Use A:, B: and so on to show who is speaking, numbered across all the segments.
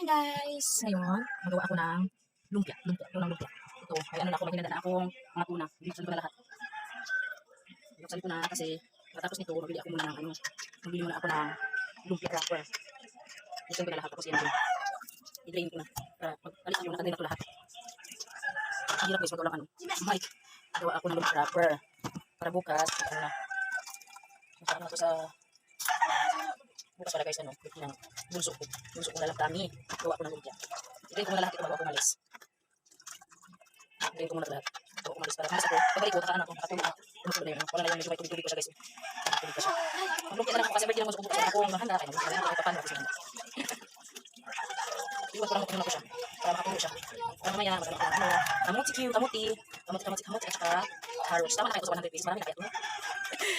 A: guys! Ngayon, magawa ako ng lumpia. Ito, ay ano na ako, may hinanda na akong mga tuna. Binuksan ko na lahat. Binuksan ko na kasi matapos nito, mabili ako muna ng ano. Mabili muna ako ng lumpia wrapper. Binuksan ko na lahat. Tapos yan, i-drain ko na. Para pag-alis ko, nakadrain ako lahat. Ang hirap guys, magawa lang ano. Mic. Gawa ako ng lumpia wrapper. Para bukas, ano na. Masarap na ito sa... Bukas pala guys, ano, ng bunso ko. Bunso ko na lang kami. Gawa ko ng lumpia. I-drain ko muna lahat ito bago ako umalis. I-drain ko muna lahat. Bago ako umalis para umalis ako. Pagalik ko, takaan ako. Nakatulog na. Tumutulog na yun. Wala na yun. Medyo may tubig-tubig ko siya guys. Tubig ko siya. Mag-lumpia na lang ako kasi birthday ng bunso ko bukas. Ako ang mahanda. Kaya mag-lumpia na lang ako. Paano ako siya. Iwan ko lang ako siya. Para makapuno siya. Para mamaya, masarap ako. Kamuti, at saka carrots. Tama na kayo sa 100 pesos. Marami na kaya ito.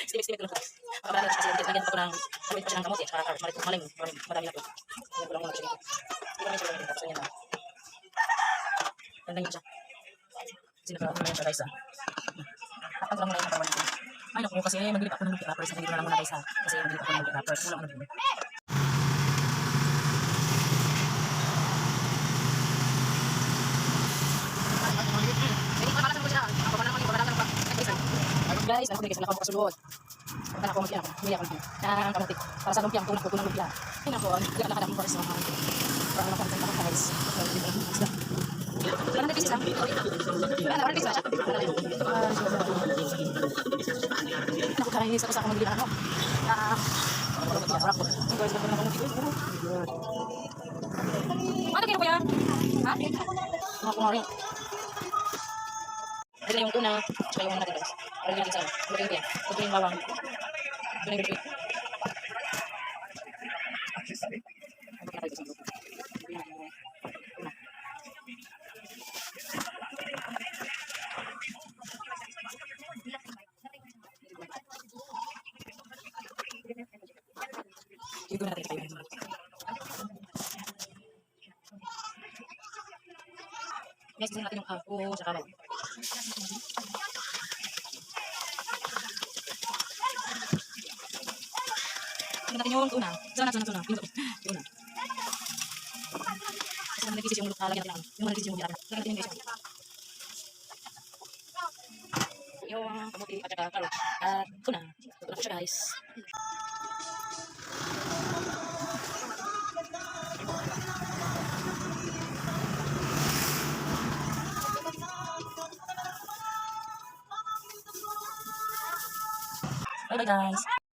A: Estimate ko lang. Pagkabalan na siya kasi lagyan pa ko ng gawin pa siya ng kamote at saka carrots. Marami na ito. Lagyan ko lang muna siya dito. Hindi ko namin siya tapos ganyan na. Ganda niya siya. Kasi nagkakaroon na siya guys ah. Takpan ko lang muna yung nakawan natin. Ay naku, kasi magbili ako ng lumpia wrappers. Hindi ko na lang muna guys ha. Kasi magbili ako ng lumpia wrappers. Wala ko na dito. Guys, ako guys, wala akong kasulod. Punta na ako mag-iyak. Umiyak ako ng kamuti. Para sa lumpia, tunang ko ng lumpia. Ay nako, hindi ka nakanak mo para sa mga kamuti. Para makamutin ako guys. Wala na pieces lang. Wala na pieces lang. Naku, karayis ako sa akong mag-iyak ako. Guys, ganda na kamuti. Ano kayo kuya? Ha? Mga kumari. Ito na yung tuna. Tsaka yung natin guys. Lagyan natin sa ano. Lagyan yan. Lagyan yung bawang. Ito na yung birthday. Ito na natin kayo. Next, natin yung ako sa kabaw. Ito natin yung tuna. Tuna. Tuna. Kasi naman nagkisis yung lagyan natin ang yung nagkisis yung lagyan natin yung guys. Yung kamuti at saka karot. At tuna. Tuna ko siya guys. Bye bye guys.